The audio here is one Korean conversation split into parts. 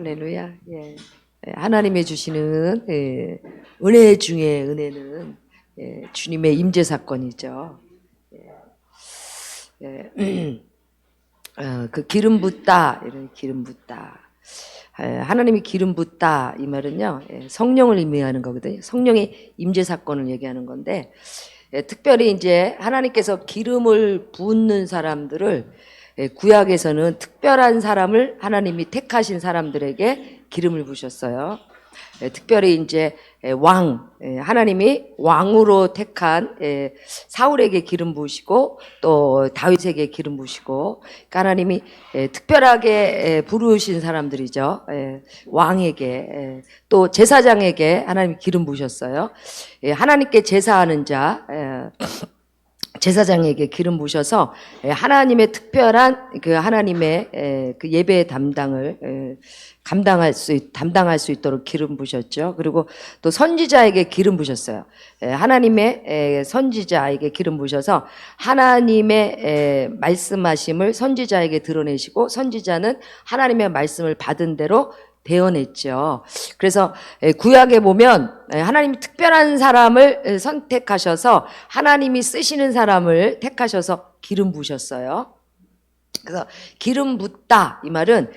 할렐루야. 예. 하나님의 주시는 은혜 중에 은혜는 주님의 임재 사건이죠. 그 기름 붓다, 이런 기름 붓다. 하나님이 기름 붓다 이 말은요, 성령을 의미하는 거거든요. 성령의 임재 사건을 얘기하는 건데, 특별히 이제 하나님께서 기름을 붓는 사람들을 구약에서는 특별한 사람을 하나님이 택하신 사람들에게 기름을 부으셨어요. 특별히 이제 하나님이 왕으로 택한 사울에게 기름 부으시고 또 다윗에게 기름 부으시고, 그러니까 하나님이 특별하게 부르신 사람들이죠. 왕에게 또 제사장에게 하나님이 기름 부으셨어요. 하나님께 제사하는 자, 제사장에게 기름 부으셔서 하나님의 특별한 그 하나님의 그 예배 담당을 담당할 수 있도록 기름 부으셨죠. 그리고 또 선지자에게 기름 부으셨어요. 하나님의 선지자에게 기름 부으셔서 하나님의 말씀하심을 선지자에게 드러내시고, 선지자는 하나님의 말씀을 받은 대로 대언했죠. 그래서 구약에 보면 하나님이 특별한 사람을 선택하셔서 하나님이 쓰시는 사람을 택하셔서 기름 부으셨어요. 그래서 기름 붓다 이 말은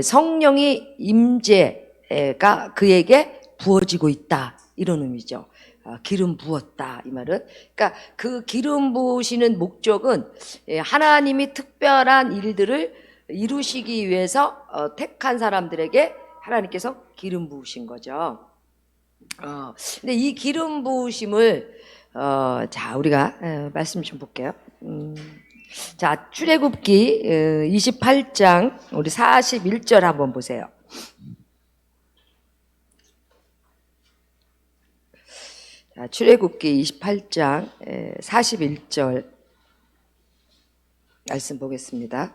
성령이 임재가 그에게 부어지고 있다, 이런 의미죠. 기름 부었다 이 말은, 그러니까 그 기름 부으시는 목적은 하나님이 특별한 일들을 이루시기 위해서 택한 사람들에게 하나님께서 기름 부으신 거죠. 근데 이 기름 부으심을 자, 우리가 말씀 좀 볼게요. 자, 출애굽기 28장 우리 41절 한번 보세요. 자, 출애굽기 28장 41절 말씀 보겠습니다.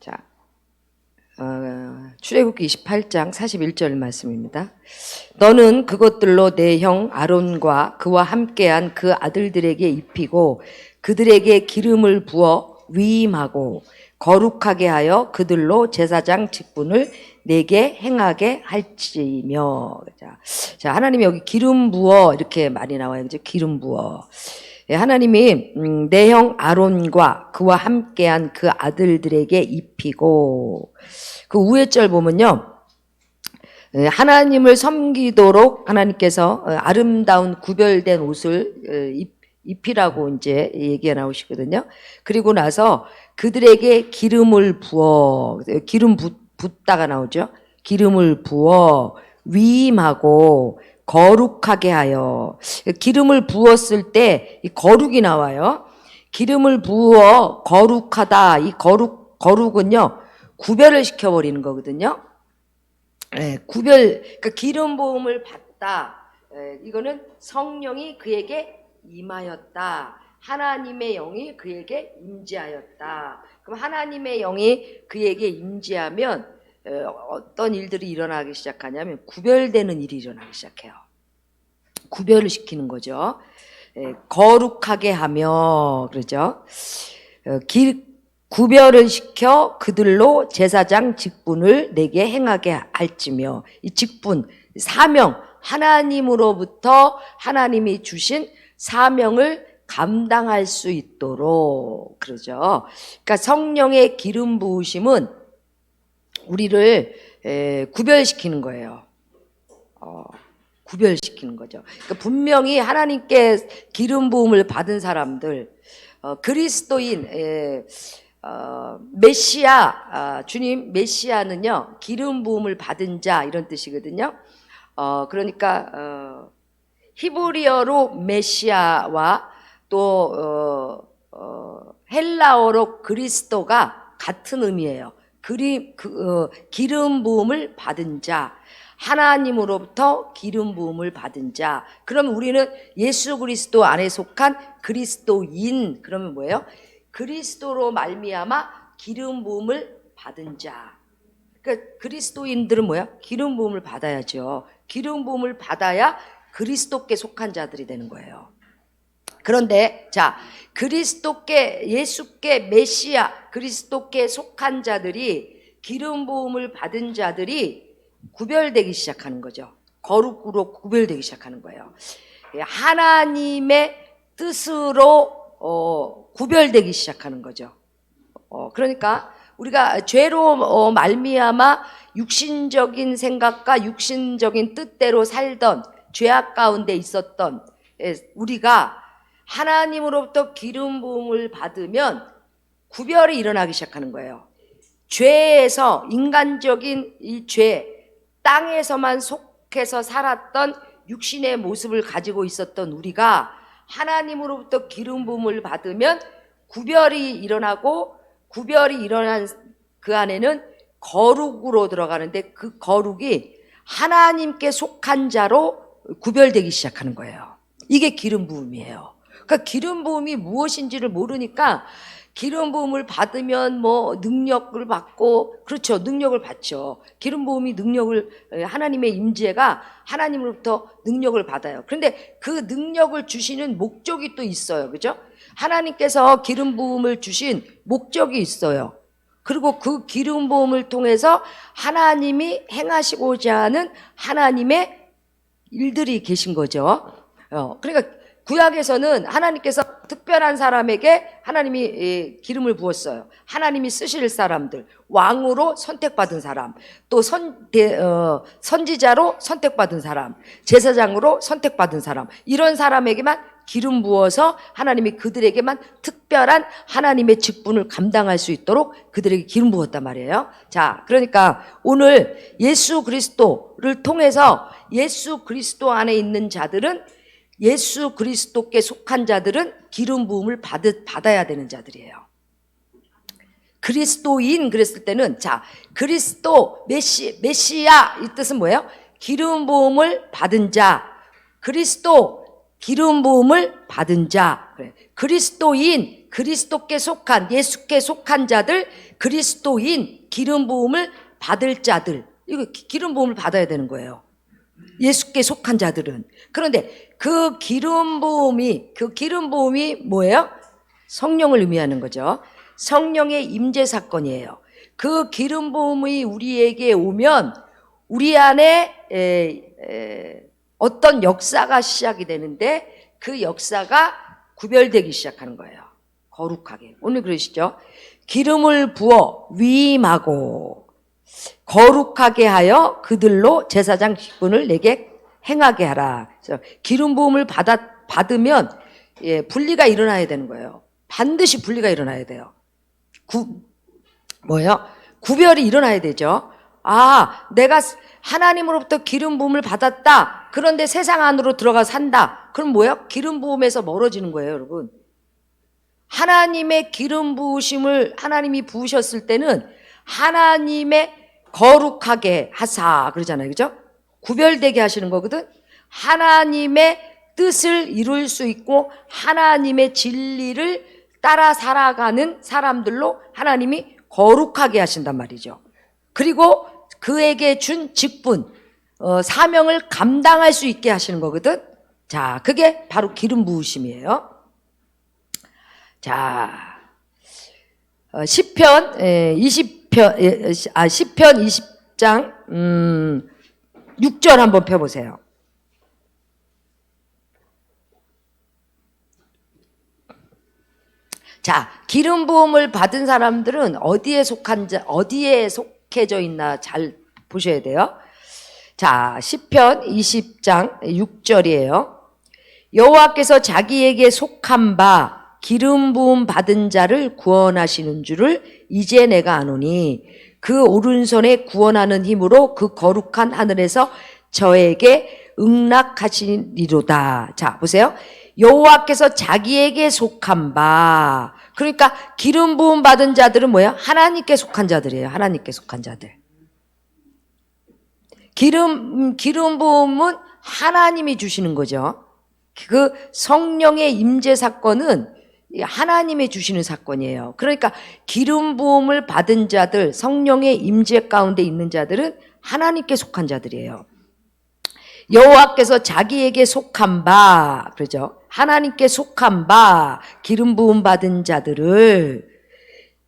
자, 출애굽기 28장 41절 말씀입니다. 너는 그것들로 내 형 아론과 그와 함께한 그 아들들에게 입히고 그들에게 기름을 부어 위임하고 거룩하게 하여 그들로 제사장 직분을 내게 행하게 할지며. 자, 하나님이 여기 기름 부어 이렇게 많이 나와요. 그죠? 기름 부어. 하나님이 내 형 아론과 그와 함께한 그 아들들에게 입히고, 그 위에 절 보면요, 하나님을 섬기도록 하나님께서 아름다운 구별된 옷을 입히라고 이제 얘기가 나오시거든요. 그리고 나서 그들에게 기름을 부어, 기름 붓다가 나오죠. 기름을 부어 위임하고 거룩하게 하여. 기름을 부었을 때 이 거룩이 나와요. 기름을 부어 거룩하다. 이 거룩은요, 구별을 시켜버리는 거거든요. 그러니까 기름 부음을 받다. 이거는 성령이 그에게 임하였다. 하나님의 영이 그에게 임재하였다. 그럼 하나님의 영이 그에게 임재하면 어떤 일들이 일어나기 시작하냐면 구별되는 일이 일어나기 시작해요. 구별을 시키는 거죠. 거룩하게 하며, 그러죠. 구별을 시켜 그들로 제사장 직분을 내게 행하게 할지며. 이 직분, 사명, 하나님으로부터 하나님이 주신 사명을 감당할 수 있도록, 그러죠. 그러니까 성령의 기름 부으심은 우리를 구별시키는 거예요. 구별시키는 거죠. 그러니까 분명히 하나님께 기름 부음을 받은 사람들, 그리스도인, 메시아, 주님 메시아는요, 기름 부음을 받은 자, 이런 뜻이거든요. 그러니까 히브리어로 메시아와 또 헬라어로 그리스도가 같은 의미예요. 기름 부음을 받은 자, 하나님으로부터 기름 부음을 받은 자. 그러면 우리는 예수 그리스도 안에 속한 그리스도인. 그러면 뭐예요? 그리스도로 말미암아 기름 부음을 받은 자. 그러니까 그리스도인들은 뭐야? 기름 부음을 받아야죠. 기름 부음을 받아야 그리스도께 속한 자들이 되는 거예요. 그런데 자, 그리스도께, 예수께, 메시아, 그리스도께 속한 자들이, 기름 부음을 받은 자들이 구별되기 시작하는 거죠. 거룩으로 구별되기 시작하는 거예요. 하나님의 뜻으로 구별되기 시작하는 거죠. 그러니까 우리가 죄로 말미암아 육신적인 생각과 육신적인 뜻대로 살던, 죄악 가운데 있었던 우리가 하나님으로부터 기름 부음을 받으면 구별이 일어나기 시작하는 거예요. 죄에서, 인간적인 이 죄, 땅에서만 속해서 살았던 육신의 모습을 가지고 있었던 우리가 하나님으로부터 기름 부음을 받으면 구별이 일어나고, 구별이 일어난 그 안에는 거룩으로 들어가는데, 그 거룩이 하나님께 속한 자로 구별되기 시작하는 거예요. 이게 기름 부음이에요. 그러니까 기름 부음이 무엇인지를 모르니까 기름 부음을 받으면 뭐 능력을 받고, 그렇죠, 능력을 받죠. 기름 부음이 능력을, 하나님의 임재가 하나님으로부터 능력을 받아요. 그런데 그 능력을 주시는 목적이 또 있어요. 그죠? 하나님께서 기름 부음을 주신 목적이 있어요. 그리고 그 기름 부음을 통해서 하나님이 행하시고자 하는 하나님의 일들이 계신 거죠. 그러니까 구약에서는 하나님께서 특별한 사람에게 하나님이 기름을 부었어요. 하나님이 쓰실 사람들, 왕으로 선택받은 사람, 또 선지자로 선택받은 사람, 제사장으로 선택받은 사람, 이런 사람에게만 기름 부어서 하나님이 그들에게만 특별한 하나님의 직분을 감당할 수 있도록 그들에게 기름 부었단 말이에요. 자, 그러니까 오늘 예수 그리스도를 통해서, 예수 그리스도 안에 있는 자들은, 예수 그리스도께 속한 자들은 기름 부음을 받아야 되는 자들이에요. 그리스도인 그랬을 때는, 자, 그리스도, 메시아 이 뜻은 뭐예요? 기름 부음을 받은 자. 그리스도, 기름 부음을 받은 자. 그리스도인, 그리스도께 속한, 예수께 속한 자들, 그리스도인, 기름 부음을 받을 자들. 이거 기름 부음을 받아야 되는 거예요. 예수께 속한 자들은. 그런데 그 기름 부음이 뭐예요? 성령을 의미하는 거죠. 성령의 임재 사건이에요. 그 기름 부음이 우리에게 오면 우리 안에 어떤 역사가 시작이 되는데, 그 역사가 구별되기 시작하는 거예요. 거룩하게. 오늘 그러시죠? 기름을 부어 위임하고 거룩하게 하여 그들로 제사장 직분을 내게 행하게 하라. 그래서 기름 부음을 받으면 분리가 일어나야 되는 거예요. 반드시 분리가 일어나야 돼요. 구별이 일어나야 되죠. 아, 내가 하나님으로부터 기름 부음을 받았다. 그런데 세상 안으로 들어가 산다. 그럼 뭐예요? 기름 부음에서 멀어지는 거예요, 여러분. 하나님의 기름 부으심을 하나님이 부으셨을 때는 하나님의 거룩하게 하사 그러잖아요. 그죠? 구별되게 하시는 거거든. 하나님의 뜻을 이룰 수 있고 하나님의 진리를 따라 살아가는 사람들로 하나님이 거룩하게 하신단 말이죠. 그리고 그에게 준 직분, 사명을 감당할 수 있게 하시는 거거든. 자, 그게 바로 기름 부으심이에요. 자, 시편 20장 6절 한번 펴보세요. 자, 기름 부음을 받은 사람들은 어디에 속해져 있나 잘 보셔야 돼요. 자, 시편 20장 6절이에요. 여호와께서 자기에게 속한 바 기름 부음 받은 자를 구원하시는 줄을 이제 내가 아노니 그 오른손에 구원하는 힘으로 그 거룩한 하늘에서 저에게 응낙하시리로다. 자, 보세요. 여호와께서 자기에게 속한 바. 그러니까 기름 부음 받은 자들은 뭐야? 하나님께 속한 자들이에요. 하나님께 속한 자들. 기름 부음은 하나님이 주시는 거죠. 그 성령의 임재 사건은 하나님이 주시는 사건이에요. 그러니까 기름 부음을 받은 자들, 성령의 임재 가운데 있는 자들은 하나님께 속한 자들이에요. 여호와께서 자기에게 속한 바, 그러죠. 하나님께 속한 바 기름 부음 받은 자들을,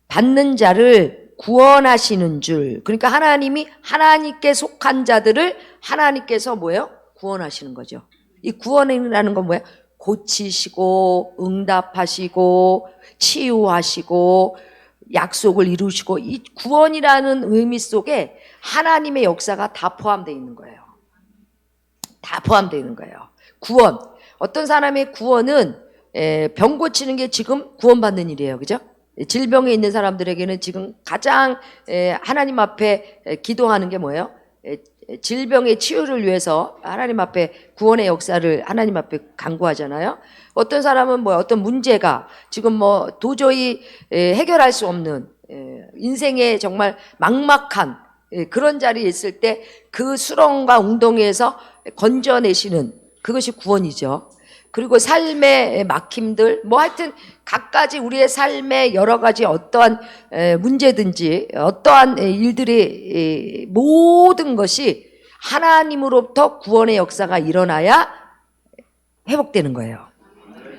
받는 자를 구원하시는 줄. 그러니까 하나님이 하나님께 속한 자들을 하나님께서 뭐예요? 구원하시는 거죠. 이 구원이라는 건 뭐예요? 고치시고 응답하시고 치유하시고 약속을 이루시고, 이 구원이라는 의미 속에 하나님의 역사가 다 포함되어 있는 거예요. 다 포함되어 있는 거예요. 구원. 어떤 사람의 구원은 병 고치는 게 지금 구원받는 일이에요. 그죠? 질병에 있는 사람들에게는 지금 가장 하나님 앞에 기도하는 게 뭐예요? 질병의 치유를 위해서 하나님 앞에 구원의 역사를 하나님 앞에 간구하잖아요. 어떤 사람은 뭐 어떤 문제가 지금 뭐 도저히 해결할 수 없는 인생의 정말 막막한 그런 자리에 있을 때 그 수렁과 웅덩이에서 건져내시는, 그것이 구원이죠. 그리고 삶의 막힘들, 뭐 하여튼 각가지 우리의 삶의 여러 가지 어떠한 문제든지 어떠한 일들이 모든 것이 하나님으로부터 구원의 역사가 일어나야 회복되는 거예요.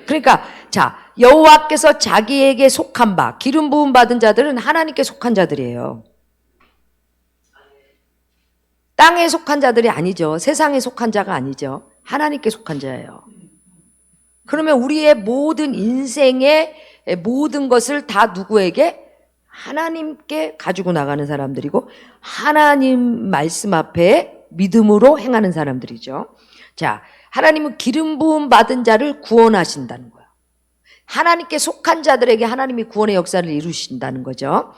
그러니까 자, 여호와께서 자기에게 속한 바, 기름 부음 받은 자들은 하나님께 속한 자들이에요. 땅에 속한 자들이 아니죠. 세상에 속한 자가 아니죠. 하나님께 속한 자예요. 그러면 우리의 모든 인생의 모든 것을 다 누구에게? 하나님께 가지고 나가는 사람들이고, 하나님 말씀 앞에 믿음으로 행하는 사람들이죠. 자, 하나님은 기름 부음 받은 자를 구원하신다는 거예요. 하나님께 속한 자들에게 하나님이 구원의 역사를 이루신다는 거죠.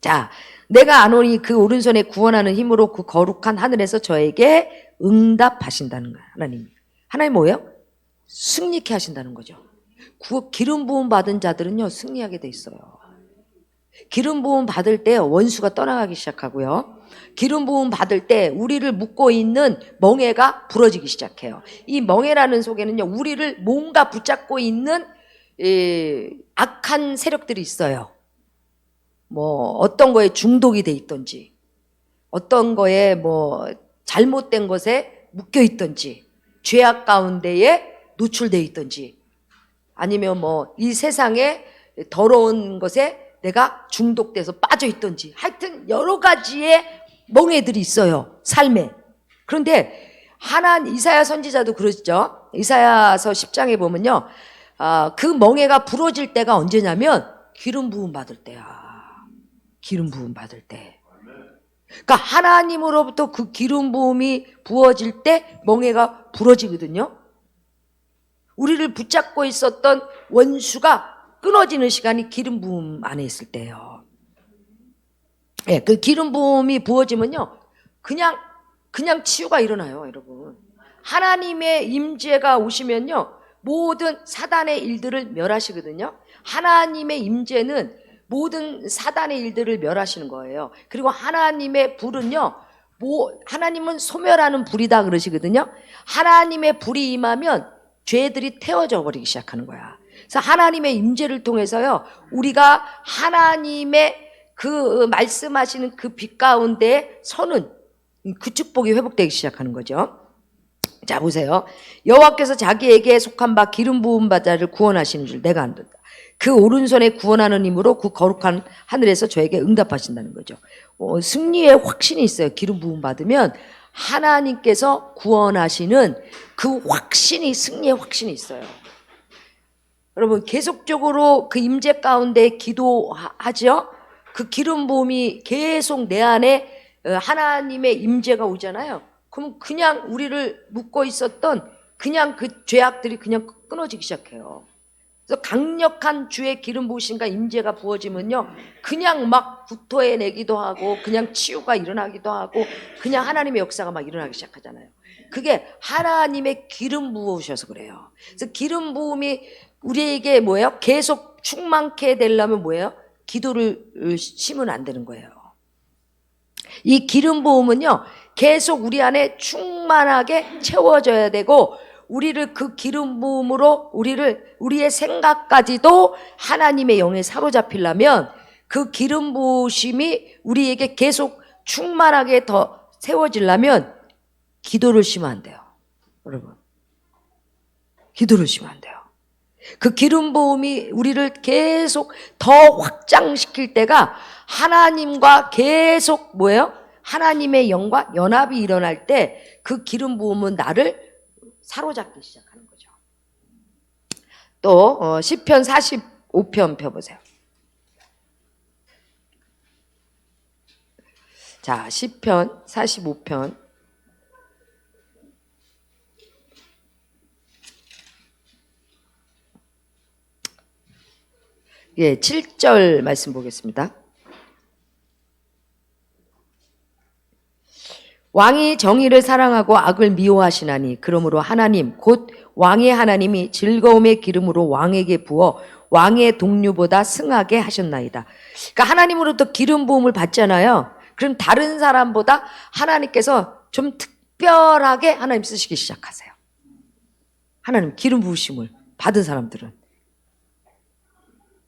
자, 내가 아노니 그 오른손에 구원하는 힘으로 그 거룩한 하늘에서 저에게 응답하신다는 거예요. 하나님 뭐예요? 승리케 하신다는 거죠. 기름 부음 받은 자들은요, 승리하게 돼 있어요. 기름 부음 받을 때 원수가 떠나가기 시작하고요. 기름 부음 받을 때 우리를 묶고 있는 멍에가 부러지기 시작해요. 이 멍에라는 속에는요, 우리를 뭔가 붙잡고 있는 악한 세력들이 있어요. 뭐 어떤 거에 중독이 돼 있던지, 어떤 거에 뭐 잘못된 것에 묶여 있던지, 죄악 가운데에 노출돼 있던지, 아니면 뭐 이 세상에 더러운 것에 내가 중독돼서 빠져 있던지, 하여튼 여러 가지의 멍에들이 있어요, 삶에. 그런데 이사야 선지자도 그러죠. 이사야서 10장에 보면요, 그 멍에가 부러질 때가 언제냐면 기름 부음 받을 때야. 기름 부음 받을 때. 그러니까 하나님으로부터 그 기름 부음이 부어질 때 멍에가 부러지거든요. 우리를 붙잡고 있었던 원수가 끊어지는 시간이 기름 부음 안에 있을 때예요. 예, 그 기름 부음이 부어지면요, 그냥 치유가 일어나요, 여러분. 하나님의 임재가 오시면요, 모든 사단의 일들을 멸하시거든요. 하나님의 임재는 모든 사단의 일들을 멸하시는 거예요. 그리고 하나님의 불은요, 하나님은 소멸하는 불이다 그러시거든요. 하나님의 불이 임하면 죄들이 태워져 버리기 시작하는 거야. 그래서 하나님의 임재를 통해서요, 우리가 하나님의 그 말씀하시는 그 빛 가운데 서는 그 축복이 회복되기 시작하는 거죠. 자, 보세요. 여호와께서 자기에게 속한 바 기름 부음 받자를 구원하시는 줄 내가 안다. 그 오른손에 구원하는 힘으로 그 거룩한 하늘에서 저에게 응답하신다는 거죠. 승리의 확신이 있어요. 기름 부음 받으면 하나님께서 구원하시는 그 확신이, 승리의 확신이 있어요. 여러분, 계속적으로 그 임재 가운데 기도하죠. 그 기름 부음이 계속 내 안에 하나님의 임재가 오잖아요. 그럼 그냥 우리를 묶고 있었던 그냥 그 죄악들이 그냥 끊어지기 시작해요. 그래서 강력한 주의 기름 부으심과 임재가 부어지면요, 그냥 막 구토해내기도 하고, 그냥 치유가 일어나기도 하고, 그냥 하나님의 역사가 막 일어나기 시작하잖아요. 그게 하나님의 기름 부으셔서 그래요. 그래서 기름 부음이 우리에게 뭐예요? 계속 충만케 되려면 뭐예요? 기도를 심으면 안 되는 거예요. 이 기름 부음은요, 계속 우리 안에 충만하게 채워져야 되고, 우리를 그 기름 부음으로 우리의 생각까지도 하나님의 영에 사로잡히려면 그 기름 부으심이 우리에게 계속 충만하게 더 세워지려면 기도를 쉬면 안 돼요. 여러분. 기도를 쉬면 안 돼요. 그 기름 부음이 우리를 계속 더 확장시킬 때가 하나님과 계속 뭐예요? 하나님의 영과 연합이 일어날 때 그 기름 부음은 나를 사로잡기 시작하는 거죠. 또 시편 45편 펴보세요. 자, 시편 45편. 예, 7절 말씀 보겠습니다. 왕이 정의를 사랑하고 악을 미워하시나니 그러므로 하나님 곧 왕의 하나님이 즐거움의 기름으로 왕에게 부어 왕의 동류보다 승하게 하셨나이다. 그러니까 하나님으로부터 기름 부음을 받잖아요. 그럼 다른 사람보다 하나님께서 좀 특별하게 하나님 쓰시기 시작하세요. 하나님 기름 부으심을 받은 사람들은.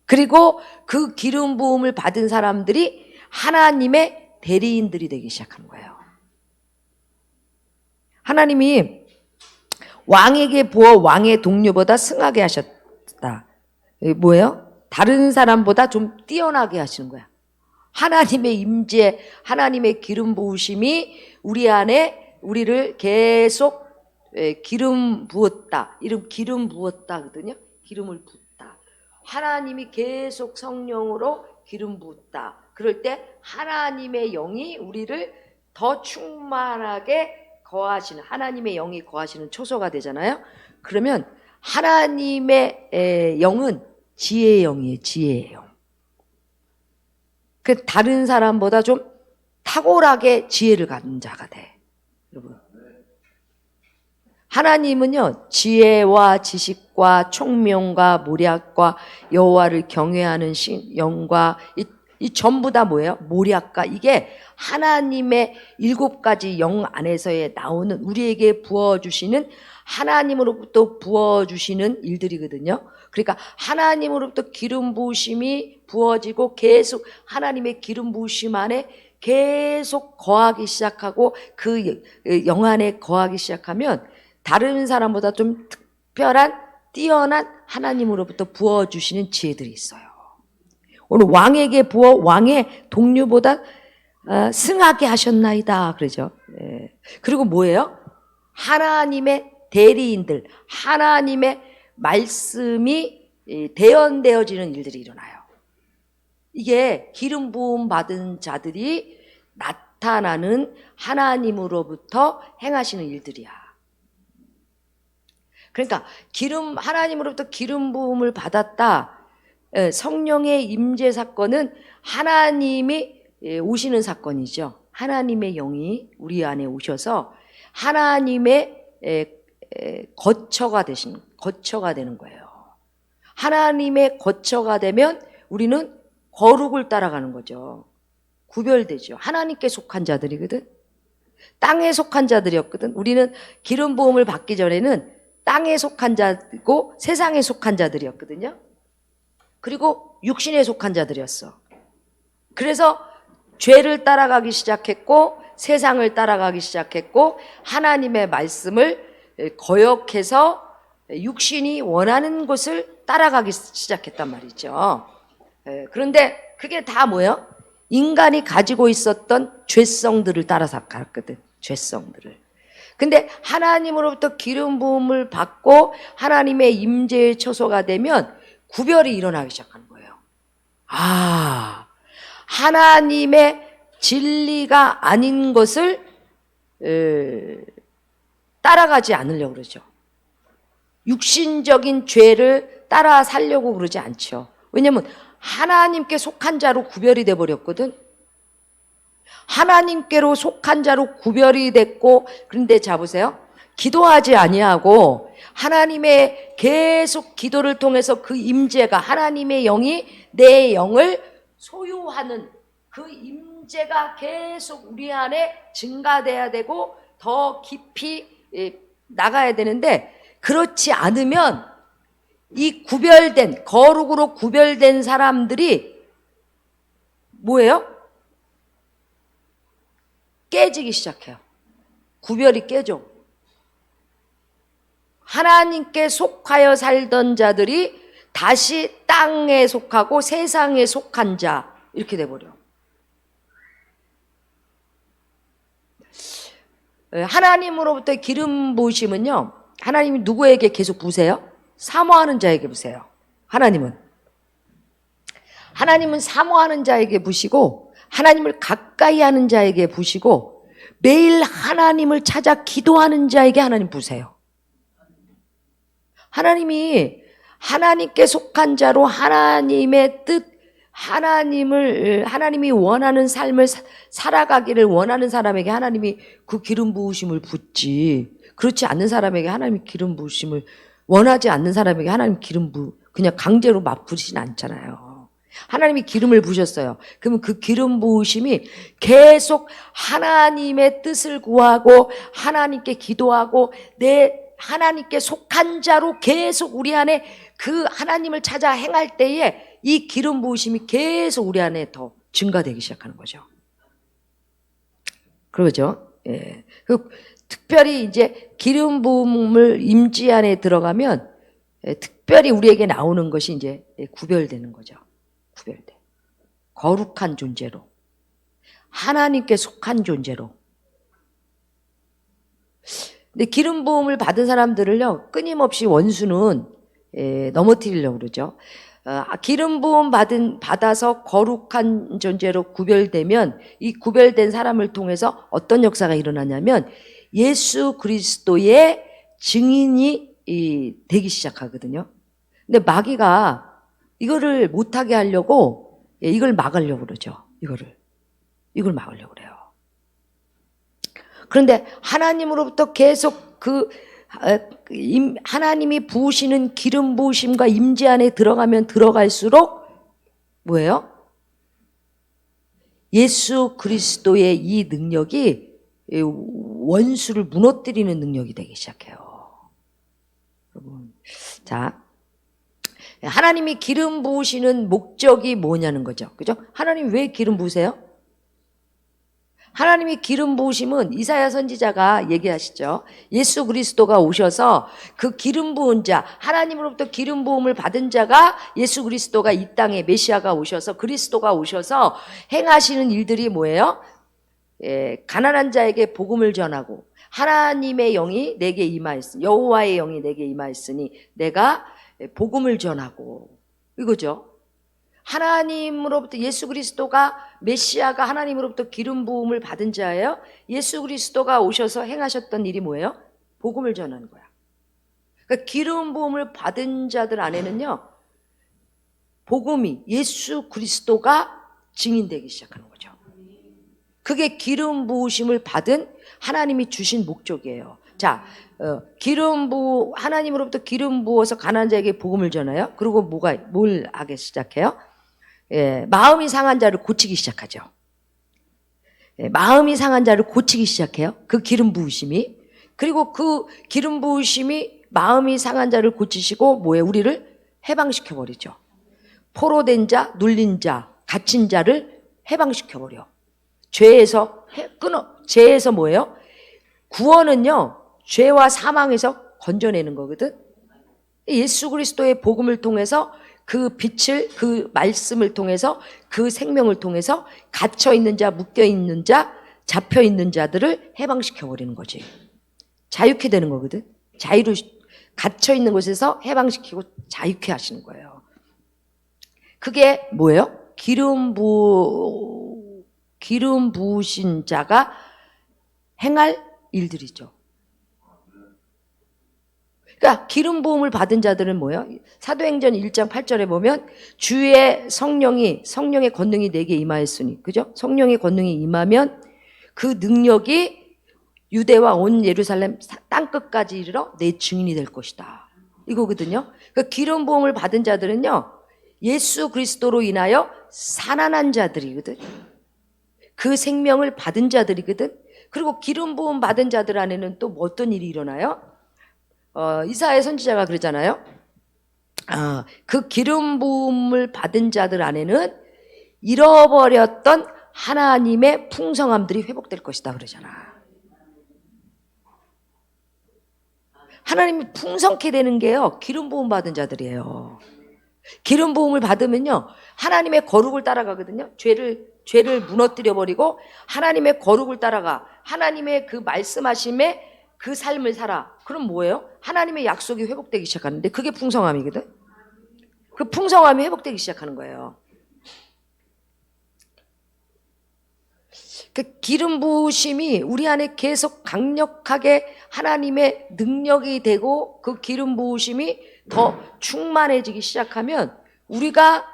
그리고 그 기름 부음을 받은 사람들이 하나님의 대리인들이 되기 시작하는 거예요. 하나님이 왕에게 부어 왕의 동료보다 승하게 하셨다. 뭐예요? 다른 사람보다 좀 뛰어나게 하시는 거야. 하나님의 임재, 하나님의 기름 부으심이 우리 안에 우리를 계속 기름 부었다. 이름 기름 부었다거든요. 기름을 붓다. 하나님이 계속 성령으로 기름 부었다. 그럴 때 하나님의 영이 우리를 더 충만하게 거하시는, 하나님의 영이 거하시는 초소가 되잖아요. 그러면 하나님의 영은 지혜의 영이에요. 지혜의 영. 그 다른 사람보다 좀 탁월하게 지혜를 갖는 자가 돼. 여러분. 하나님은요, 지혜와 지식과 총명과 모략과 여호와를 경외하는 영과 이 전부 다 뭐예요? 모략과 이게 하나님의 7가지 영 안에서의 나오는 우리에게 부어주시는 하나님으로부터 부어주시는 일들이거든요. 그러니까 하나님으로부터 기름 부으심이 부어지고 계속 하나님의 기름 부으심 안에 계속 거하기 시작하고 그 영 안에 거하기 시작하면 다른 사람보다 좀 특별한 뛰어난 하나님으로부터 부어주시는 지혜들이 있어요. 오늘 왕에게 부어 왕의 동류보다 승하게 하셨나이다 그러죠. 네. 그리고 뭐예요? 하나님의 대리인들, 하나님의 말씀이 대언되어지는 일들이 일어나요. 이게 기름 부음 받은 자들이 나타나는 하나님으로부터 행하시는 일들이야. 그러니까 하나님으로부터 기름 부음을 받았다. 성령의 임재 사건은 하나님이 오시는 사건이죠. 하나님의 영이 우리 안에 오셔서 하나님의 거처가 되는 거예요. 하나님의 거처가 되면 우리는 거룩을 따라가는 거죠. 구별되죠. 하나님께 속한 자들이거든. 땅에 속한 자들이었거든. 우리는 기름 부음을 받기 전에는 땅에 속한 자고 세상에 속한 자들이었거든요. 그리고 육신에 속한 자들이었어. 그래서 죄를 따라가기 시작했고 세상을 따라가기 시작했고 하나님의 말씀을 거역해서 육신이 원하는 것을 따라가기 시작했단 말이죠. 그런데 그게 다 뭐예요? 인간이 가지고 있었던 죄성들을 따라서 갔거든. 죄성들을. 근데 하나님으로부터 기름 부음을 받고 하나님의 임재의 처소가 되면 구별이 일어나기 시작하는 거예요. 아, 하나님의 진리가 아닌 것을 따라가지 않으려고 그러죠. 육신적인 죄를 따라 살려고 그러지 않죠. 왜냐하면 하나님께 속한 자로 구별이 돼버렸거든. 하나님께로 속한 자로 구별이 됐고, 그런데 자 보세요. 기도하지 아니하고 하나님의 계속 기도를 통해서 그 임재가 하나님의 영이 내 영을 소유하는 그 임재가 계속 우리 안에 증가돼야 되고 더 깊이 나가야 되는데 그렇지 않으면 이 구별된 거룩으로 구별된 사람들이 뭐예요? 깨지기 시작해요. 구별이 깨져. 하나님께 속하여 살던 자들이 다시 땅에 속하고 세상에 속한 자 이렇게 돼버려. 하나님으로부터 기름 부으심은요, 하나님이 누구에게 계속 부으세요? 사모하는 자에게 부으세요. 하나님은 사모하는 자에게 부시고, 하나님을 가까이 하는 자에게 부시고, 매일 하나님을 찾아 기도하는 자에게 하나님 부으세요. 하나님이 하나님께 속한 자로 하나님의 뜻, 하나님이 원하는 삶을 살아가기를 원하는 사람에게 하나님이 그 기름 부으심을 붓지, 그렇지 않는 사람에게 하나님이 기름 부으심을 원하지 않는 사람에게 하나님 그냥 강제로 막 부으시진 않잖아요. 하나님이 기름을 부으셨어요. 그러면 그 기름 부으심이 계속 하나님의 뜻을 구하고 하나님께 기도하고 하나님께 속한 자로 계속 우리 안에 그 하나님을 찾아 행할 때에 이 기름 부으심이 계속 우리 안에 더 증가되기 시작하는 거죠. 그러죠? 예. 특별히 이제 기름 부음을 임지 안에 들어가면 특별히 우리에게 나오는 것이 이제 구별되는 거죠. 구별돼. 거룩한 존재로. 하나님께 속한 존재로. 근데 기름 부음을 받은 사람들을요, 끊임없이 원수는 넘어뜨리려고 그러죠. 기름 부음 받아서 거룩한 존재로 구별되면 이 구별된 사람을 통해서 어떤 역사가 일어나냐면 예수 그리스도의 증인이 되기 시작하거든요. 근데 마귀가 이거를 못하게 하려고 이걸 막으려고 그러죠. 이걸 막으려고 그래요. 그런데 하나님으로부터 계속 하나님이 부으시는 기름 부으심과 임재 안에 들어가면 들어갈수록 뭐예요? 예수 그리스도의 이 능력이 원수를 무너뜨리는 능력이 되기 시작해요. 여러분, 자, 하나님이 기름 부으시는 목적이 뭐냐는 거죠. 그죠? 하나님 왜 기름 부으세요? 하나님이 기름 부으심은 이사야 선지자가 얘기하시죠. 예수 그리스도가 오셔서 그 기름 부은 자, 하나님으로부터 기름 부음을 받은 자가 예수 그리스도가 이 땅에 메시아가 오셔서 그리스도가 오셔서 행하시는 일들이 뭐예요? 가난한 자에게 복음을 전하고 하나님의 영이 내게 임하였으니 여호와의 영이 내게 임하였으니 내가 복음을 전하고 이거죠. 하나님으로부터 예수 그리스도가 메시아가 하나님으로부터 기름 부음을 받은 자예요. 예수 그리스도가 오셔서 행하셨던 일이 뭐예요? 복음을 전하는 거야. 그러니까 기름 부음을 받은 자들 안에는요, 복음이 예수 그리스도가 증인되기 시작하는 거죠. 그게 기름 부으심을 받은 하나님이 주신 목적이에요. 자, 하나님으로부터 기름 부어서 가난한 자에게 복음을 전해요. 그리고 뭘 하기 시작해요? 마음이 상한 자를 고치기 시작하죠. 마음이 상한 자를 고치기 시작해요. 그 기름 부으심이. 그리고 그 기름 부으심이 마음이 상한 자를 고치시고 뭐예요? 우리를 해방시켜 버리죠. 포로된 자, 눌린 자, 갇힌 자를 해방시켜 버려. 죄에서 뭐예요? 구원은요, 죄와 사망에서 건져내는 거거든. 예수 그리스도의 복음을 통해서 그 빛을, 그 말씀을 통해서 그 생명을 통해서 갇혀있는 자, 묶여있는 자, 잡혀있는 자들을 해방시켜버리는 거지. 자유케 되는 거거든. 갇혀있는 곳에서 해방시키고 자유케 하시는 거예요. 그게 뭐예요? 기름 부으신 자가 행할 일들이죠. 그러니까 기름 부음을 받은 자들은 뭐예요? 사도행전 1장 8절에 보면 주의 성령의 권능이 내게 임하였으니, 그죠? 성령의 권능이 임하면 그 능력이 유대와 온 예루살렘 땅끝까지 이르러 내 증인이 될 것이다. 이거거든요. 그러니까 기름 부음을 받은 자들은요, 예수 그리스도로 인하여 살아난 자들이거든. 그 생명을 받은 자들이거든. 그리고 기름 부음 받은 자들 안에는 또 어떤 일이 일어나요? 이사야 선지자가 그러잖아요. 그 기름 부음을 받은 자들 안에는 잃어버렸던 하나님의 풍성함들이 회복될 것이다 그러잖아. 하나님이 풍성케 되는 게요, 기름 부음 받은 자들이에요. 기름 부음을 받으면요, 하나님의 거룩을 따라가거든요. 죄를 무너뜨려 버리고 하나님의 거룩을 따라가. 하나님의 그 말씀하심에 그 삶을 살아. 그럼 뭐예요? 하나님의 약속이 회복되기 시작하는데, 그게 풍성함이거든. 그 풍성함이 회복되기 시작하는 거예요. 그 기름 부으심이 우리 안에 계속 강력하게 하나님의 능력이 되고, 그 기름 부으심이 더 충만해지기 시작하면 우리가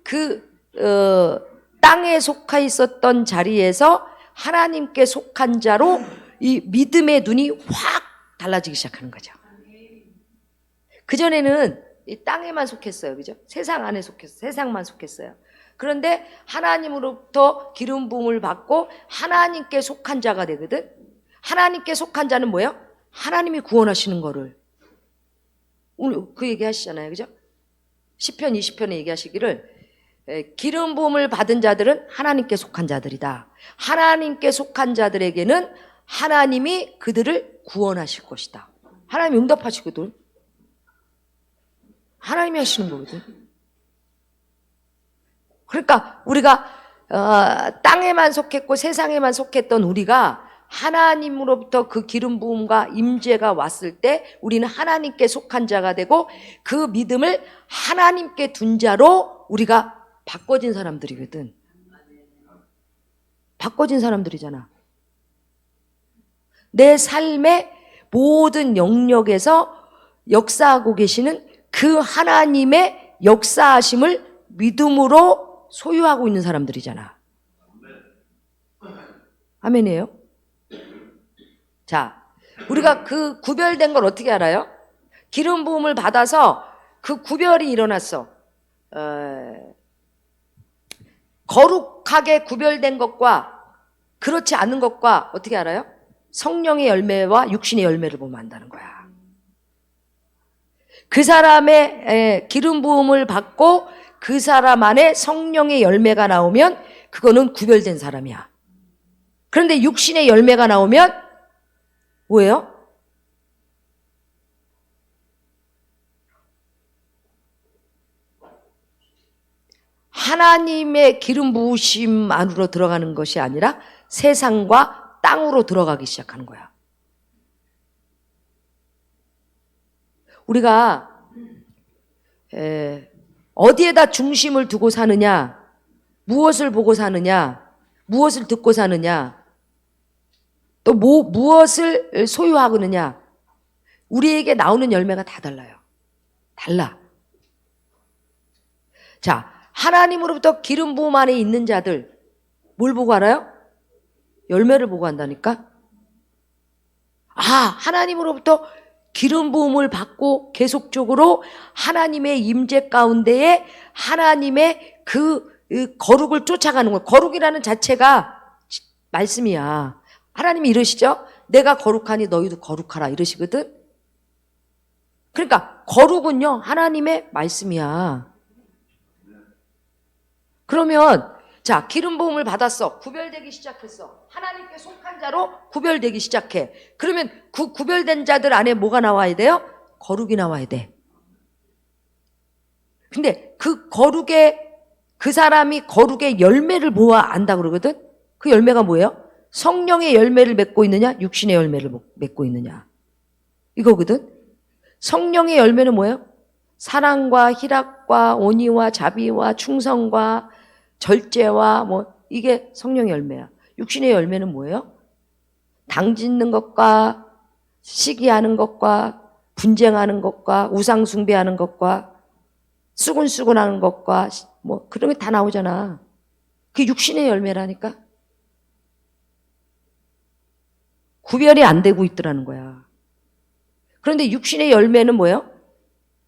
그 땅에 속하 있었던 자리에서 하나님께 속한 자로 이 믿음의 눈이 확 달라지기 시작하는 거죠. 그전에는 이 땅에만 속했어요. 그죠? 세상 안에 속했어요. 세상만 속했어요. 그런데 하나님으로부터 기름 부음을 받고 하나님께 속한 자가 되거든. 하나님께 속한 자는 뭐예요? 하나님이 구원하시는 거를. 오늘 그 얘기 하시잖아요. 그죠? 시편 20편에 얘기하시기를 기름 부음을 받은 자들은 하나님께 속한 자들이다. 하나님께 속한 자들에게는 하나님이 그들을 구원하실 것이다. 하나님이 응답하시거든. 하나님이 하시는 거거든. 그러니까 우리가 땅에만 속했고 세상에만 속했던 우리가 하나님으로부터 그 기름 부음과 임재가 왔을 때 우리는 하나님께 속한 자가 되고, 그 믿음을 하나님께 둔 자로 우리가 바꿔진 사람들이거든. 바꿔진 사람들이잖아. 내 삶의 모든 영역에서 역사하고 계시는 그 하나님의 역사하심을 믿음으로 소유하고 있는 사람들이잖아. 아멘이에요? 자, 우리가 그 구별된 걸 어떻게 알아요? 기름 부음을 받아서 그 구별이 일어났어. 거룩하게 구별된 것과 그렇지 않은 것과 어떻게 알아요? 성령의 열매와 육신의 열매를 보면 안다는 거야. 그 사람의 기름 부음을 받고 그 사람 안에 성령의 열매가 나오면 그거는 구별된 사람이야. 그런데 육신의 열매가 나오면 뭐예요? 하나님의 기름 부으심 안으로 들어가는 것이 아니라 세상과 땅으로 들어가기 시작하는 거야. 우리가 어디에다 중심을 두고 사느냐, 무엇을 보고 사느냐, 무엇을 듣고 사느냐, 또 무엇을 소유하느냐, 우리에게 나오는 열매가 다 달라요. 달라. 자, 하나님으로부터 기름 부음 안에 있는 자들 뭘 보고 알아요? 열매를 보고 한다니까. 하나님으로부터 기름 부음을 받고 계속적으로 하나님의 임재 가운데에 하나님의 그 거룩을 쫓아가는 거예요. 거룩이라는 자체가 말씀이야. 하나님이 이러시죠? 내가 거룩하니 너희도 거룩하라 이러시거든. 그러니까 거룩은요, 하나님의 말씀이야. 그러면 자, 기름 부음을 받았어. 구별되기 시작했어. 하나님께 속한 자로 구별되기 시작해. 그러면 그 구별된 자들 안에 뭐가 나와야 돼요? 거룩이 나와야 돼. 근데 그 사람이 거룩의 열매를 보아 안다 그러거든? 그 열매가 뭐예요? 성령의 열매를 맺고 있느냐? 육신의 열매를 맺고 있느냐? 이거거든? 성령의 열매는 뭐예요? 사랑과 희락과 온유와 자비와 충성과 절제와 이게 성령의 열매야. 육신의 열매는 뭐예요? 당짓는 것과 시기하는 것과 분쟁하는 것과 우상 숭배하는 것과 수군수군하는 것과 그런 게 다 나오잖아. 그게 육신의 열매라니까. 구별이 안 되고 있더라는 거야. 그런데 육신의 열매는 뭐예요?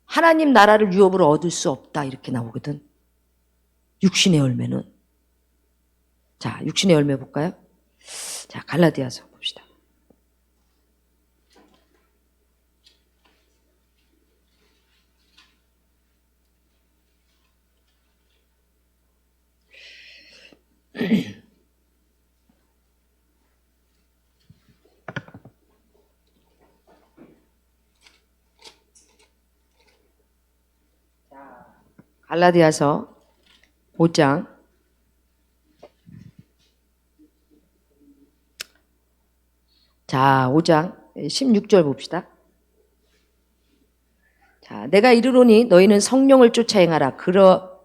하나님 나라를 유업으로 얻을 수 없다 이렇게 나오거든. 육신의 열매는. 자, 육신의 열매 볼까요? 자, 갈라디아서 봅시다. 갈라디아서 5장 자, 5장 16절 봅시다. 자, 내가 이르노니 너희는 성령을 쫓아 행하라.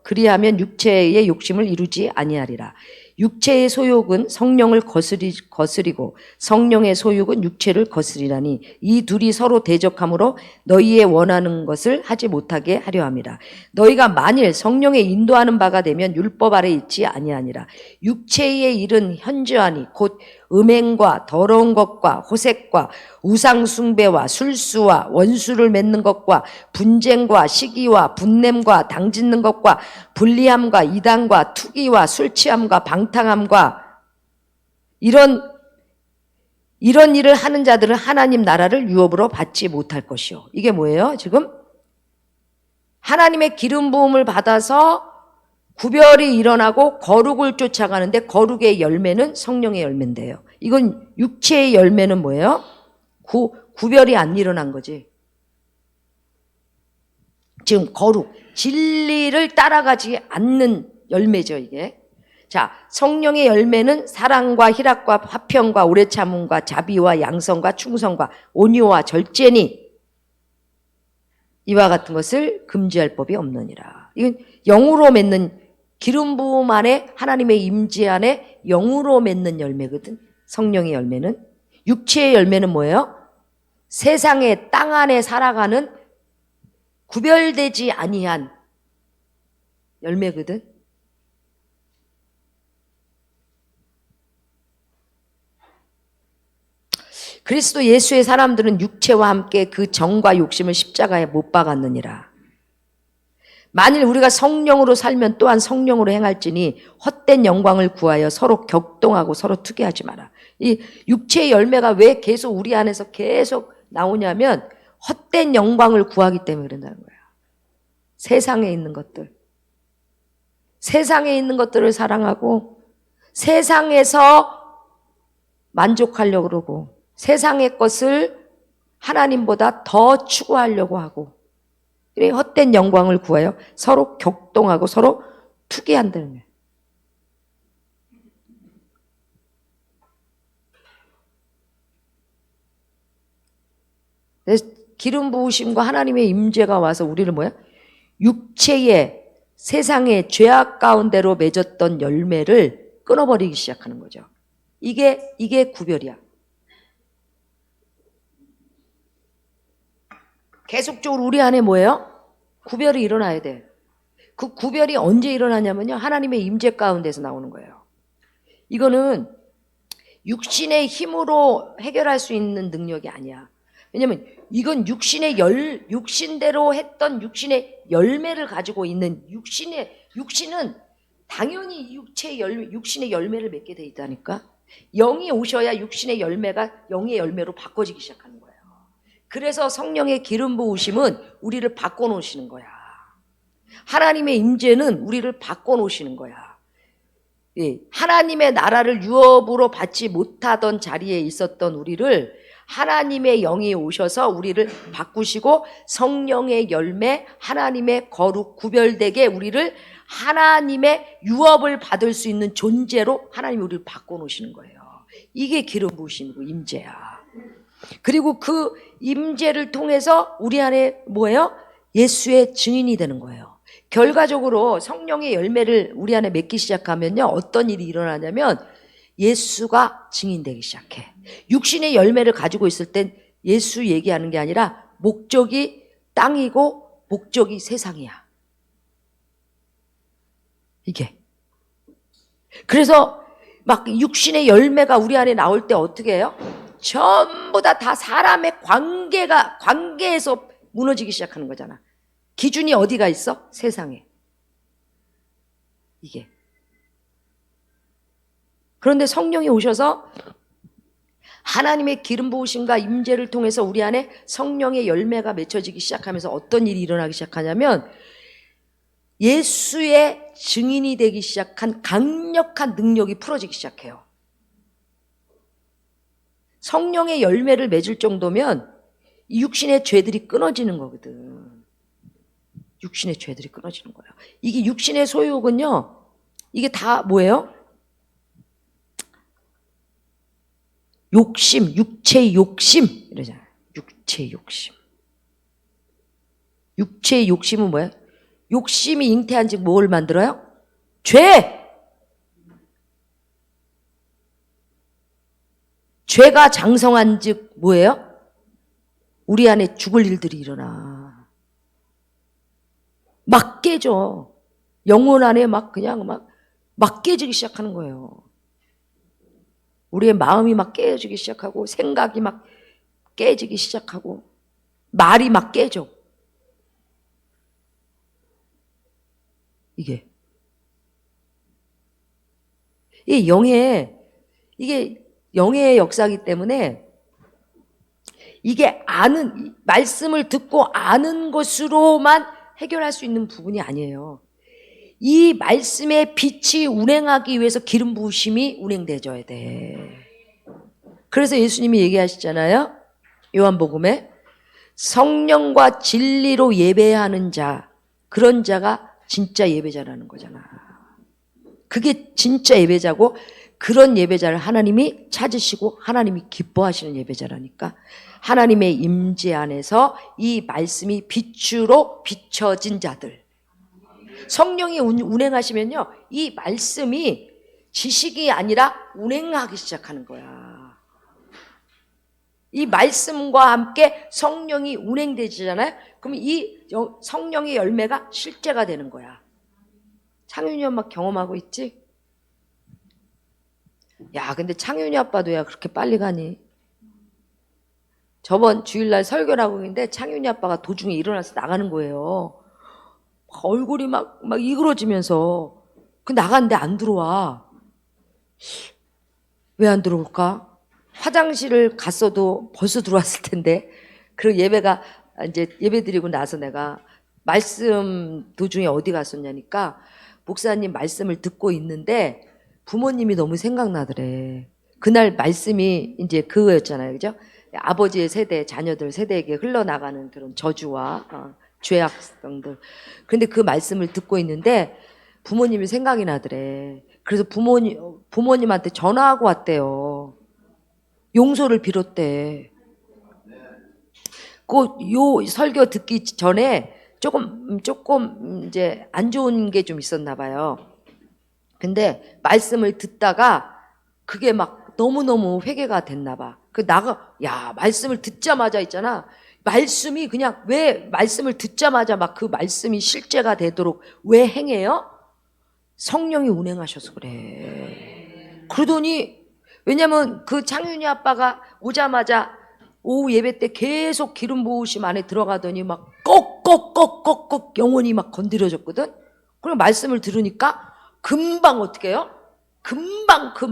그리하면 육체의 욕심을 이루지 아니하리라. 육체의 소욕은 성령을 거스리고 성령의 소욕은 육체를 거스리라니 이 둘이 서로 대적하므로 너희의 원하는 것을 하지 못하게 하려 함이라. 너희가 만일 성령의 인도하는 바가 되면 율법 아래 있지 아니하니라. 육체의 일은 현저하니 곧 음행과 더러운 것과 호색과 우상 숭배와 술수와 원수를 맺는 것과 분쟁과 시기와 분냄과 당짓는 것과 불리함과 이단과 투기와 술 취함과 방탕함과 이런 일을 하는 자들은 하나님 나라를 유업으로 받지 못할 것이요. 이게 뭐예요? 지금 하나님의 기름 부음을 받아서 구별이 일어나고 거룩을 쫓아가는데 거룩의 열매는 성령의 열매인데요. 이건 육체의 열매는 뭐예요? 구별이 안 일어난 거지. 지금 거룩, 진리를 따라가지 않는 열매죠, 이게. 자, 성령의 열매는 사랑과 희락과 화평과 오래 참음과 자비와 양성과 충성과 온유와 절제니 이와 같은 것을 금지할 법이 없느니라. 이건 영으로 맺는 기름 부음 안에 하나님의 임재 안에 영으로 맺는 열매거든. 성령의 열매는. 육체의 열매는 뭐예요? 세상의 땅 안에 살아가는 구별되지 아니한 열매거든. 그리스도 예수의 사람들은 육체와 함께 그 정과 욕심을 십자가에 못 박았느니라. 만일 우리가 성령으로 살면 또한 성령으로 행할지니 헛된 영광을 구하여 서로 격동하고 서로 투기하지 마라. 이 육체의 열매가 왜 계속 우리 안에서 계속 나오냐면 헛된 영광을 구하기 때문에 그런다는 거야. 세상에 있는 것들. 세상에 있는 것들을 사랑하고 세상에서 만족하려고 그러고 세상의 것을 하나님보다 더 추구하려고 하고 그래 헛된 영광을 구하여 서로 격동하고 서로 투기한다는 거예요. 기름 부으심과 하나님의 임재가 와서 우리를 뭐야? 육체의 세상의 죄악 가운데로 맺었던 열매를 끊어버리기 시작하는 거죠. 이게 구별이야. 계속적으로 우리 안에 뭐예요? 구별이 일어나야 돼. 그 구별이 언제 일어나냐면요. 하나님의 임재 가운데서 나오는 거예요. 이거는 육신의 힘으로 해결할 수 있는 능력이 아니야. 왜냐면 이건 육신대로 했던 육신의 열매를 가지고 있는 육신은 당연히 육신의 열매를 맺게 돼 있다니까. 영이 오셔야 육신의 열매가 영의 열매로 바꿔지기 시작하는 거예요. 그래서 성령의 기름 부으심은 우리를 바꿔놓으시는 거야. 하나님의 임재는 우리를 바꿔놓으시는 거야. 예, 하나님의 나라를 유업으로 받지 못하던 자리에 있었던 우리를 하나님의 영이 오셔서 우리를 바꾸시고 성령의 열매, 하나님의 거룩 구별되게 우리를 하나님의 유업을 받을 수 있는 존재로 하나님이 우리를 바꿔놓으시는 거예요. 이게 기름 부으심이고 임재야. 그리고 그 임재를 통해서 우리 안에 뭐예요? 예수의 증인이 되는 거예요. 결과적으로 성령의 열매를 우리 안에 맺기 시작하면요. 어떤 일이 일어나냐면 예수가 증인되기 시작해. 육신의 열매를 가지고 있을 땐 예수 얘기하는 게 아니라 목적이 땅이고 목적이 세상이야. 이게. 그래서 막 육신의 열매가 우리 안에 나올 때 어떻게 해요? 전부 다 사람의 관계에서 무너지기 시작하는 거잖아. 기준이 어디가 있어? 세상에. 이게. 그런데 성령이 오셔서 하나님의 기름 부으심과 임재를 통해서 우리 안에 성령의 열매가 맺혀지기 시작하면서 어떤 일이 일어나기 시작하냐면 예수의 증인이 되기 시작한 강력한 능력이 풀어지기 시작해요. 성령의 열매를 맺을 정도면 이 육신의 죄들이 끊어지는 거거든. 육신의 죄들이 끊어지는 거예요. 이게 육신의 소욕은요, 이게 다 뭐예요? 욕심, 육체의 욕심 이러잖아요. 육체의 욕심. 육체의 욕심은 뭐예요? 욕심이 잉태한 즉 뭘 만들어요? 죄! 죄가 장성한 즉 뭐예요? 우리 안에 죽을 일들이 일어나. 막 깨져. 영혼 안에 막 그냥 막 깨지기 시작하는 거예요. 우리의 마음이 막 깨지기 시작하고 생각이 막 깨지기 시작하고 말이 막 깨져. 이게 이게 영의 역사이기 때문에 이게 아는 말씀을 듣고 아는 것으로만 해결할 수 있는 부분이 아니에요. 이 말씀의 빛이 운행하기 위해서 기름 부으심이 운행되어야 돼. 그래서 예수님이 얘기하시잖아요. 요한복음에 성령과 진리로 예배하는 자, 그런 자가 진짜 예배자라는 거잖아. 그게 진짜 예배자고 그런 예배자를 하나님이 찾으시고 하나님이 기뻐하시는 예배자라니까. 하나님의 임재 안에서 이 말씀이 빛으로 비춰진 자들. 성령이 운행하시면요, 이 말씀이 지식이 아니라 운행하기 시작하는 거야. 이 말씀과 함께 성령이 운행되잖아요. 그럼 이 성령의 열매가 실제가 되는 거야. 창윤이 엄마 경험하고 있지? 야, 근데 창윤이 아빠도 야 그렇게 빨리 가니? 저번 주일날 설교를 하고 있는데 창윤이 아빠가 도중에 일어나서 나가는 거예요. 얼굴이 막 이그러지면서. 그 나갔는데 안 들어와. 왜 안 들어올까? 화장실을 갔어도 벌써 들어왔을 텐데. 그리고 예배가 이제 예배 드리고 나서 내가 말씀 도중에 어디 갔었냐니까 목사님 말씀을 듣고 있는데 부모님이 너무 생각나더래. 그날 말씀이 이제 그거였잖아요. 그죠? 아버지의 세대, 자녀들 세대에게 흘러나가는 그런 저주와 죄악성들. 그런데 그 말씀을 듣고 있는데 부모님이 생각이 나더래. 그래서 부모님한테 전화하고 왔대요. 용서를 빌었대. 요 설교 듣기 전에 조금 이제 안 좋은 게 좀 있었나 봐요. 근데 말씀을 듣다가 그게 막 너무너무 회개가 됐나 봐. 야, 말씀을 듣자마자 있잖아. 말씀이 그냥 왜 말씀을 듣자마자 막 그 말씀이 실제가 되도록 왜 행해요? 성령이 운행하셔서 그래. 그러더니 왜냐면 그 창윤이 아빠가 오자마자 오후 예배 때 계속 기름 부으심 안에 들어가더니 막 꺽꺽꺽꺽꺽 영혼이 막 건드려졌거든. 그럼 말씀을 들으니까 금방 어떻게 해요? 금방 그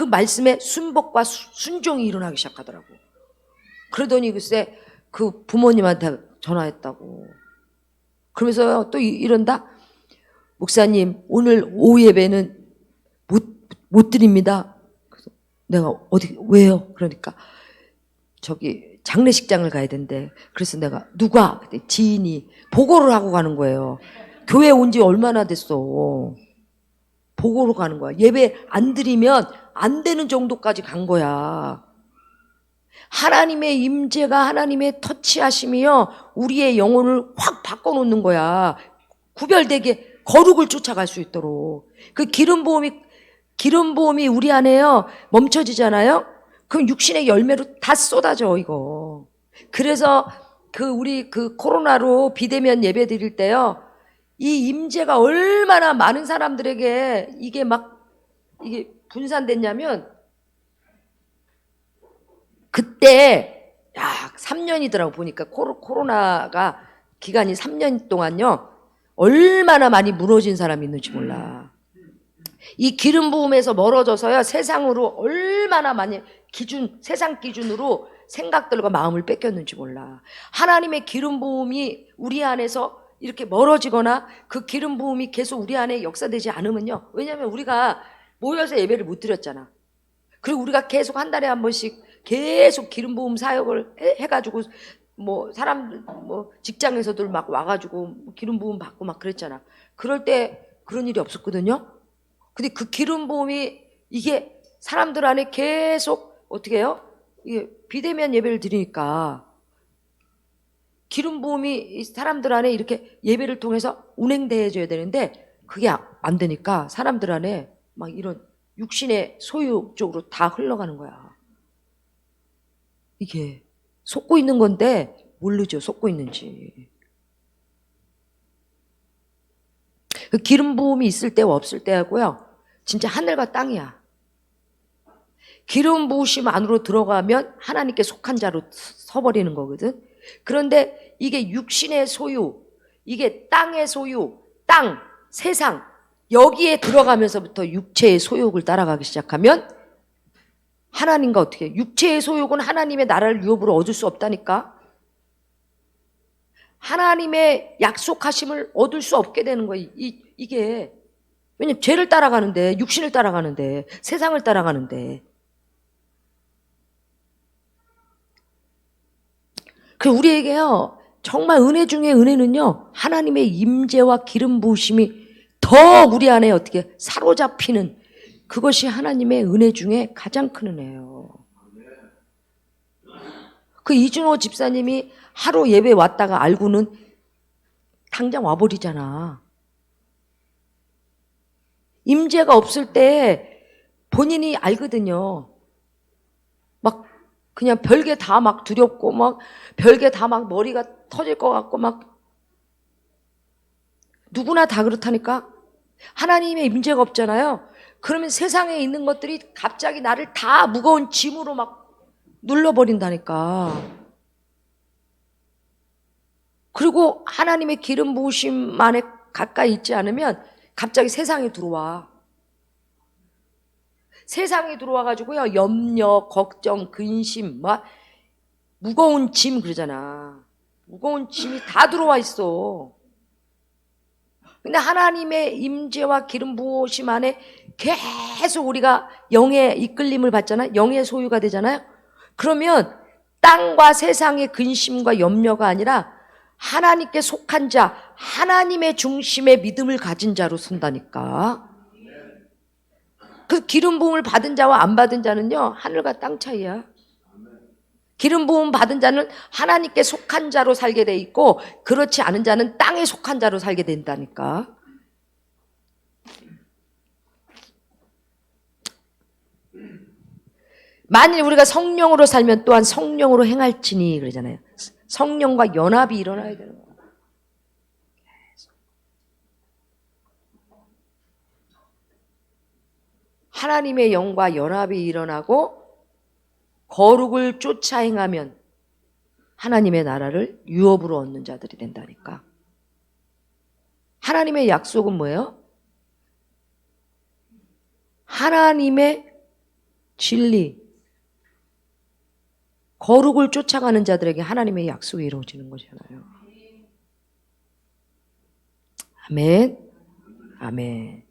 말씀에 순복과 순종이 일어나기 시작하더라고. 그러더니 글쎄 그 부모님한테 전화했다고. 그러면서 또 이런다. 목사님 오늘 오후 예배는 못 드립니다. 그래서 내가 왜요? 그러니까 저기 장례식장을 가야 된대. 그래서 내가 누가? 그때 지인이 보고를 하고 가는 거예요. 교회 온 지 얼마나 됐어. 보고로 가는 거야. 예배 안 드리면 안 되는 정도까지 간 거야. 하나님의 임재가 하나님의 터치하심이요 우리의 영혼을 확 바꿔놓는 거야. 구별되게 거룩을 쫓아갈 수 있도록. 그 기름 부음이 우리 안에요 멈춰지잖아요. 그럼 육신의 열매로 다 쏟아져 이거. 그래서 우리 코로나로 비대면 예배 드릴 때요 이 임재가 얼마나 많은 사람들에게 이게 분산됐냐면 그때 3년이더라고 보니까 코로나가 기간이 3년 동안요 얼마나 많이 무너진 사람이 있는지 몰라. 이 기름 부음에서 멀어져서요 세상으로 얼마나 많이 세상 기준으로 생각들과 마음을 뺏겼는지 몰라. 하나님의 기름 부음이 우리 안에서 이렇게 멀어지거나 그 기름 부음이 계속 우리 안에 역사되지 않으면요. 왜냐하면 우리가 모여서 예배를 못 드렸잖아. 그리고 우리가 계속 한 달에 한 번씩 계속 기름 부음 사역을 해가지고 뭐 사람들 뭐 직장에서들 막 와가지고 기름 부음 받고 막 그랬잖아. 그럴 때 그런 일이 없었거든요. 근데 그 기름 부음이 이게 사람들 안에 계속 어떻게 해요? 이게 비대면 예배를 드리니까 기름 부음이 사람들 안에 이렇게 예배를 통해서 운행돼줘야 되는데 그게 안 되니까 사람들 안에 막 이런 육신의 소유 쪽으로 다 흘러가는 거야. 이게 속고 있는 건데 모르죠, 속고 있는지. 그 기름 부음이 있을 때와 없을 때하고요, 진짜 하늘과 땅이야. 기름 부으심 안으로 들어가면 하나님께 속한 자로 서버리는 거거든. 그런데 이게 육신의 소유, 이게 땅의 소유, 땅, 세상, 여기에 들어가면서부터 육체의 소욕을 따라가기 시작하면 하나님과 어떻게 해요? 육체의 소욕은 하나님의 나라를 유업으로 얻을 수 없다니까. 하나님의 약속하심을 얻을 수 없게 되는 거예요. 이게 왜냐면 죄를 따라가는데, 육신을 따라가는데, 세상을 따라가는데. 그 우리에게요, 정말 은혜 중에 은혜는요, 하나님의 임재와 기름 부으심이 더 우리 안에 어떻게 사로잡히는, 그것이 하나님의 은혜 중에 가장 큰 은혜예요. 그 이준호 집사님이 하루 예배 왔다가 알고는 당장 와버리잖아. 임재가 없을 때 본인이 알거든요. 막 그냥 별게 다 막 두렵고 막 별게 다 막 머리가 터질 것 같고 막 누구나 다 그렇다니까. 하나님의 임재가 없잖아요. 그러면 세상에 있는 것들이 갑자기 나를 다 무거운 짐으로 막 눌러버린다니까. 그리고 하나님의 기름 부으심만에 가까이 있지 않으면 갑자기 세상에 들어와. 세상에 들어와가지고요, 염려, 걱정, 근심, 막 무거운 짐 그러잖아. 무거운 짐이 다 들어와 있어. 근데 하나님의 임재와 기름 부으심 안에 계속 우리가 영의 이끌림을 받잖아요. 영의 소유가 되잖아요. 그러면 땅과 세상의 근심과 염려가 아니라 하나님께 속한 자, 하나님의 중심의 믿음을 가진 자로 선다니까. 그 기름 부음을 받은 자와 안 받은 자는요, 하늘과 땅 차이야. 기름 부음 받은 자는 하나님께 속한 자로 살게 돼 있고, 그렇지 않은 자는 땅에 속한 자로 살게 된다니까. 만일 우리가 성령으로 살면 또한 성령으로 행할지니 그러잖아요. 성령과 연합이 일어나야 되는 거예요. 하나님의 영과 연합이 일어나고 거룩을 쫓아 행하면 하나님의 나라를 유업으로 얻는 자들이 된다니까. 하나님의 약속은 뭐예요? 하나님의 진리, 거룩을 쫓아가는 자들에게 하나님의 약속이 이루어지는 거잖아요. 아멘. 아멘.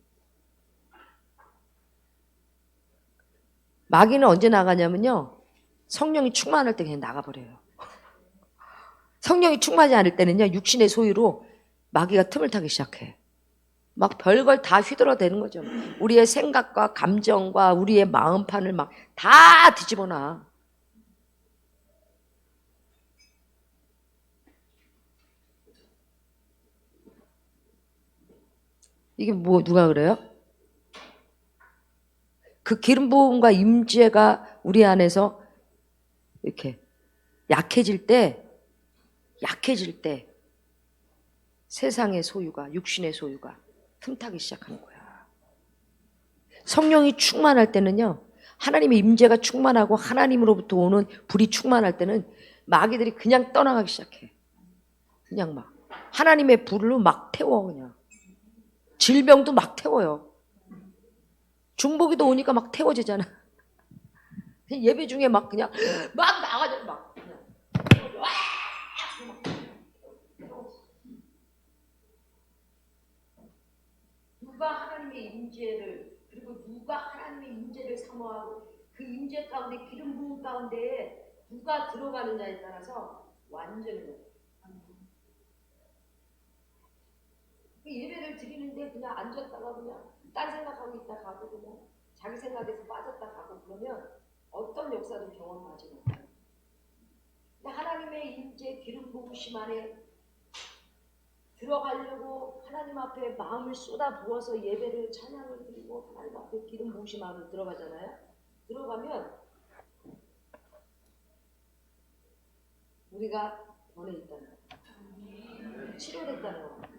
마귀는 언제 나가냐면요, 성령이 충만할 때 그냥 나가버려요. 성령이 충만하지 않을 때는요, 육신의 소유로 마귀가 틈을 타기 시작해. 막 별걸 다 휘둘러대는 거죠. 우리의 생각과 감정과 우리의 마음판을 막 다 뒤집어 놔. 이게 뭐 누가 그래요? 그 기름 부음과 임재가 우리 안에서 이렇게 약해질 때 세상의 소유가, 육신의 소유가 틈타기 시작하는 거야. 성령이 충만할 때는요, 하나님의 임재가 충만하고 하나님으로부터 오는 불이 충만할 때는 마귀들이 그냥 떠나가기 시작해. 그냥 막 하나님의 불로 막 태워. 그냥 질병도 막 태워요. 중보기도 오니까 막 태워지잖아. 예배 중에 막 그냥 막 나가죠. 막 그냥. 누가 하나님의 임재를, 그리고 누가 하나님의 임재를 사모하고 그 임재 가운데 기름 부음 가운데 누가 들어가느냐에 따라서 완전히 놓고. 그 예배를 드리는데 그냥 앉았다가 그냥 딴 생각하고 있다 가고 그냥 자기 생각에서 빠졌다 가고 그러면 어떤 역사도 경험하지 못해요. 근데 하나님의 임재 기름 부으심 안에 들어가려고 하나님 앞에 마음을 쏟아 부어서 예배를 찬양을 드리고 하나님 앞에 기름 부으심 안으로 들어가잖아요. 들어가면 우리가 변해 있다는 거예요. 치료됐다는 거예요.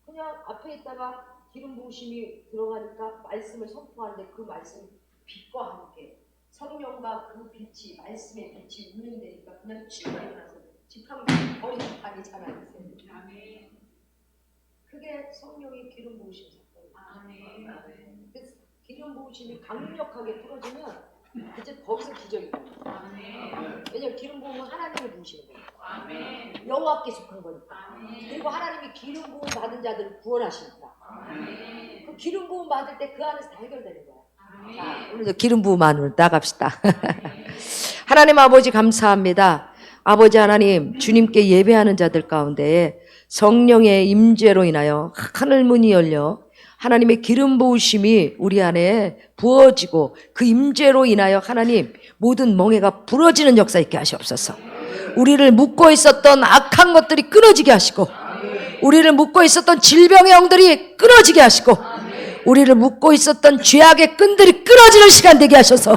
그냥 앞에 있다가 기름 부으심이 들어가니까 말씀을 선포하는데 그 말씀 빛과 함께 성령과 그 빛이 말씀의 빛이 운행되니까 그냥 치유가 일어나서 지팡이 버리는 아니잖아요. 그게 성령의 기름 부으심 사건이에요. 그래서 기름 부으심이 강력하게 풀어지면 이제 거기서 기적이 나요. 왜냐면 기름 부으면 하나님이 부으시는 거예요. 여호와께 속한 거니까. 그리고 하나님이 기름 부음 받은 자들을 구원하시니까. 그 기름 부음 받을 때 그 안에서 다 해결되는 거야. 자, 오늘도 기름 부음 안으로 나갑시다. 하나님 아버지 감사합니다. 아버지 하나님, 주님께 예배하는 자들 가운데 성령의 임재로 인하여 하늘 문이 열려 하나님의 기름 부으심이 우리 안에 부어지고 그 임재로 인하여 하나님 모든 멍에가 부러지는 역사 있게 하시옵소서. 우리를 묶고 있었던 악한 것들이 끊어지게 하시고, 우리를 묶고 있었던 질병의 영들이 끊어지게 하시고, 우리를 묶고 있었던 죄악의 끈들이 끊어지는 시간 되게 하셔서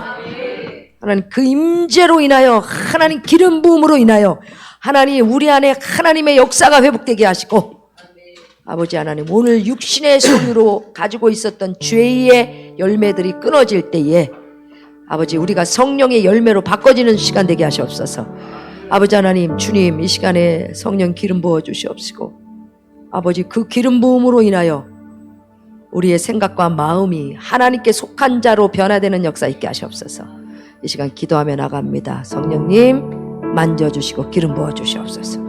하나님 그 임재로 인하여 하나님 기름 부음으로 인하여 하나님 우리 안에 하나님의 역사가 회복되게 하시고, 아버지 하나님 오늘 육신의 소유로 가지고 있었던 죄의 열매들이 끊어질 때에 아버지 우리가 성령의 열매로 바꿔지는 시간 되게 하시옵소서. 아버지 하나님 주님 이 시간에 성령 기름 부어 주시옵시고, 아버지 그 기름 부음으로 인하여 우리의 생각과 마음이 하나님께 속한 자로 변화되는 역사 있게 하시옵소서. 이 시간 기도하며 나갑니다. 성령님 만져주시고 기름 부어 주시옵소서.